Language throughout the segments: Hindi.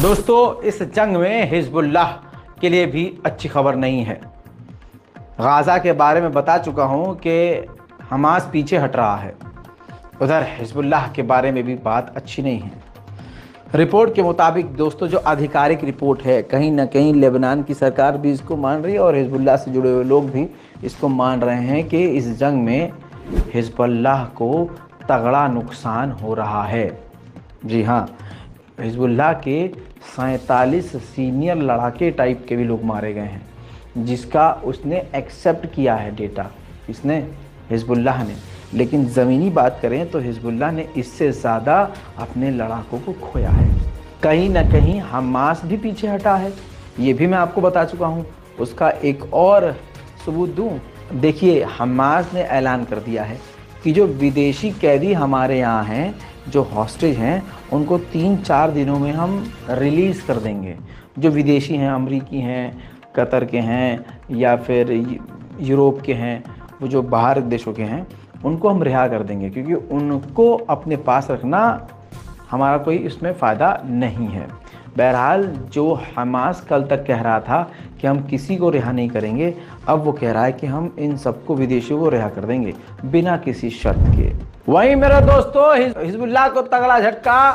दोस्तों, इस जंग में हिजबुल्लाह के लिए भी अच्छी खबर नहीं है। गाज़ा के बारे में बता चुका हूं कि हमास पीछे हट रहा है। उधर हिजबुल्लाह के बारे में भी बात अच्छी नहीं है। रिपोर्ट के मुताबिक दोस्तों, जो आधिकारिक रिपोर्ट है, कहीं ना कहीं लेबनान की सरकार भी इसको मान रही है और हिजबुल्लाह से जुड़े हुए लोग भी इसको मान रहे हैं कि इस जंग में हिजबुल्लाह को तगड़ा नुकसान हो रहा है। जी हाँ, हिजबुल्लाह के 47 सीनियर लड़ाके टाइप के भी लोग मारे गए हैं, जिसका उसने एक्सेप्ट किया है डेटा, इसने हिजबुल्लाह ने। लेकिन ज़मीनी बात करें तो हिजबुल्लाह ने इससे ज़्यादा अपने लड़ाकों को खोया है। कहीं ना कहीं हमास भी पीछे हटा है, ये भी मैं आपको बता चुका हूँ। उसका एक और सबूत दूँ, देखिए, हमास ने ऐलान कर दिया है कि जो विदेशी कैदी हमारे यहाँ हैं, जो हॉस्टेज हैं, उनको 3-4 दिनों में हम रिलीज़ कर देंगे। जो विदेशी हैं, अमरीकी हैं, कतर के हैं या फिर यूरोप के हैं, वो जो बाहर देशों के हैं, उनको हम रिहा कर देंगे, क्योंकि उनको अपने पास रखना हमारा कोई इसमें फ़ायदा नहीं है। बहरहाल, जो हमास कल तक कह रहा था कि हम किसी को रिहा नहीं करेंगे, अब वो कह रहा है कि हम इन सबको, विदेशियों को रिहा कर देंगे बिना किसी शर्त के। वहीं मेरे दोस्तों, हिजबुल्लाह को तगड़ा झटका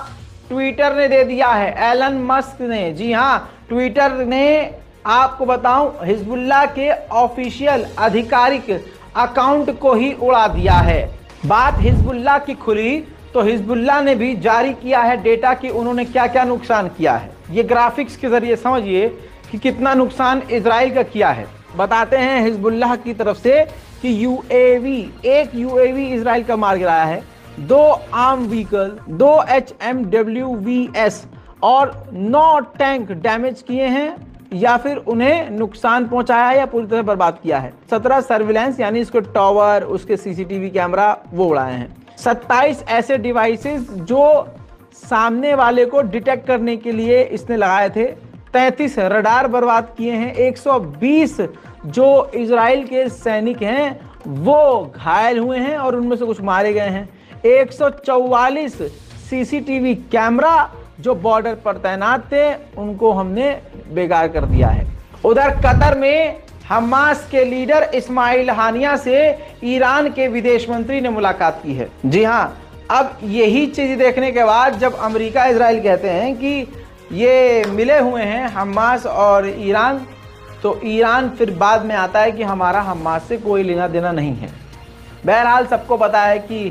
ट्विटर ने दे दिया है, एलन मस्क ने। जी हाँ, ट्विटर ने, आपको बताऊं, हिजबुल्लाह के ऑफिशियल आधिकारिक अकाउंट को ही उड़ा दिया है। बात हिजबुल्लाह की खुली तो हिजबुल्लाह ने भी जारी किया है डेटा कि उन्होंने क्या क्या नुकसान किया है। ये ग्राफिक्स के जरिए समझिए कि कितना नुकसान इजराइल का किया है। बताते हैं हिजबुल्लाह की तरफ से कि एक यूएवी इजराइल का मार गिराया है, 2 आर्म व्हीकल, 2 HMWVS और 9 टैंक डैमेज किए हैं या फिर उन्हें नुकसान पहुंचाया है या पूरी तरह बर्बाद किया है। 17 सर्विलेंस यानी इसके टावर, उसके CCTV कैमरा वो उड़ाए हैं। 27 ऐसे डिवाइसेस जो सामने वाले को डिटेक्ट करने के लिए इसने लगाए थे। 33 रडार बर्बाद किए हैं। 120 जो इजराइल के सैनिक हैं वो घायल हुए हैं और उनमें से कुछ मारे गए हैं। 144 CCTV कैमरा जो बॉर्डर पर तैनात थे, उनको हमने बेकार कर दिया है। उधर कतर में हमास के लीडर इस्माइल हानिया से ईरान के विदेश मंत्री ने मुलाकात की है। जी हाँ, अब यही चीज देखने के बाद जब अमेरिका इजराइल कहते हैं कि ये मिले हुए हैं हमास और ईरान, तो ईरान फिर बाद में आता है कि हमारा हमास से कोई लेना देना नहीं है। बहरहाल, सबको पता है कि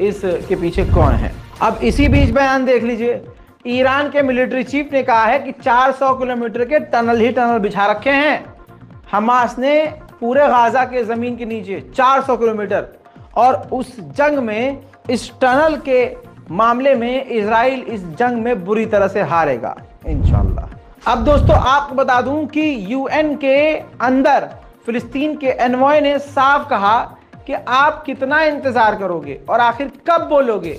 इसके पीछे कौन है। अब इसी बीच बयान देख लीजिए, ईरान के मिलिट्री चीफ ने कहा है कि 400 किलोमीटर के टनल ही टनल बिछा रखे हैं हमास ने पूरे गाजा के जमीन के नीचे, 400 किलोमीटर। और उस जंग में, इस टनल के मामले में इजराइल इस जंग में बुरी तरह से हारेगा इंशाल्लाह। अब दोस्तों, आपको बता दूं कि UN के अंदर फिलिस्तीन के एनवॉय ने साफ कहा कि आप कितना इंतजार करोगे और आखिर कब बोलोगे।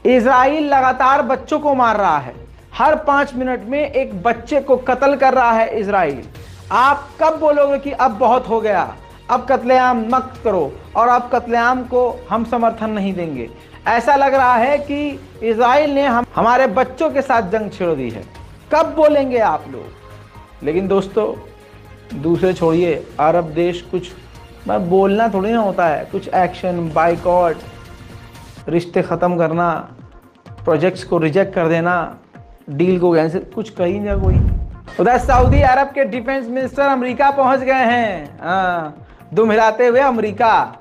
इजराइल लगातार बच्चों को मार रहा है, हर 5 मिनट में एक बच्चे को कत्ल कर रहा है इजराइल। आप कब बोलोगे कि अब बहुत हो गया, अब कत्लेआम मत करो और अब कत्लेआम को हम समर्थन नहीं देंगे। ऐसा लग रहा है कि इजराइल ने हमारे बच्चों के साथ जंग छेड़ दी है। कब बोलेंगे आप लोग। लेकिन दोस्तों, दूसरे छोड़िए, अरब देश कुछ बोलना थोड़ी ना होता है, कुछ एक्शन, बाइकॉट, रिश्ते ख़त्म करना, प्रोजेक्ट्स को रिजेक्ट कर देना, डील को कैंसिल, कुछ कहीं ना कोई। उधर सऊदी अरब के डिफेंस मिनिस्टर अमेरिका पहुंच गए हैं, दुम हिलाते हुए अमेरिका।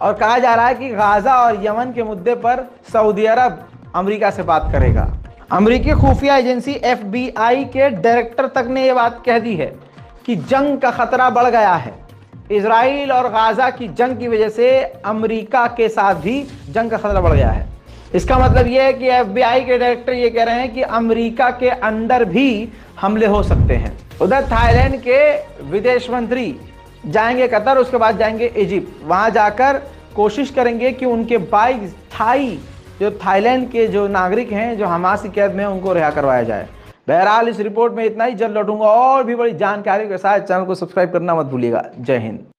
और कहा जा रहा है कि गाजा और यमन के मुद्दे पर सऊदी अरब अमेरिका से बात करेगा। अमेरिकी खुफिया एजेंसी FBI के डायरेक्टर तक ने यह बात कह दी है कि जंग का खतरा बढ़ गया है। इजराइल और गाजा की जंग की वजह से अमेरिका के साथ भी जंग का खतरा बढ़ गया है। इसका मतलब यह है कि FBI के डायरेक्टर ये कह रहे हैं कि अमेरिका के अंदर भी हमले हो सकते हैं। उधर थाईलैंड के विदेश मंत्री जाएंगे कतर, उसके बाद जाएंगे इजिप्ट। वहां जाकर कोशिश करेंगे कि उनके 22 थाईलैंड के जो नागरिक हैं, जो हमास की कैद में, उनको रिहा करवाया जाए। बहरहाल, इस रिपोर्ट में इतना ही। जल्द लौटूंगा और भी बड़ी जानकारी के साथ। चैनल को सब्सक्राइब करना मत भूलिएगा। जय हिंद।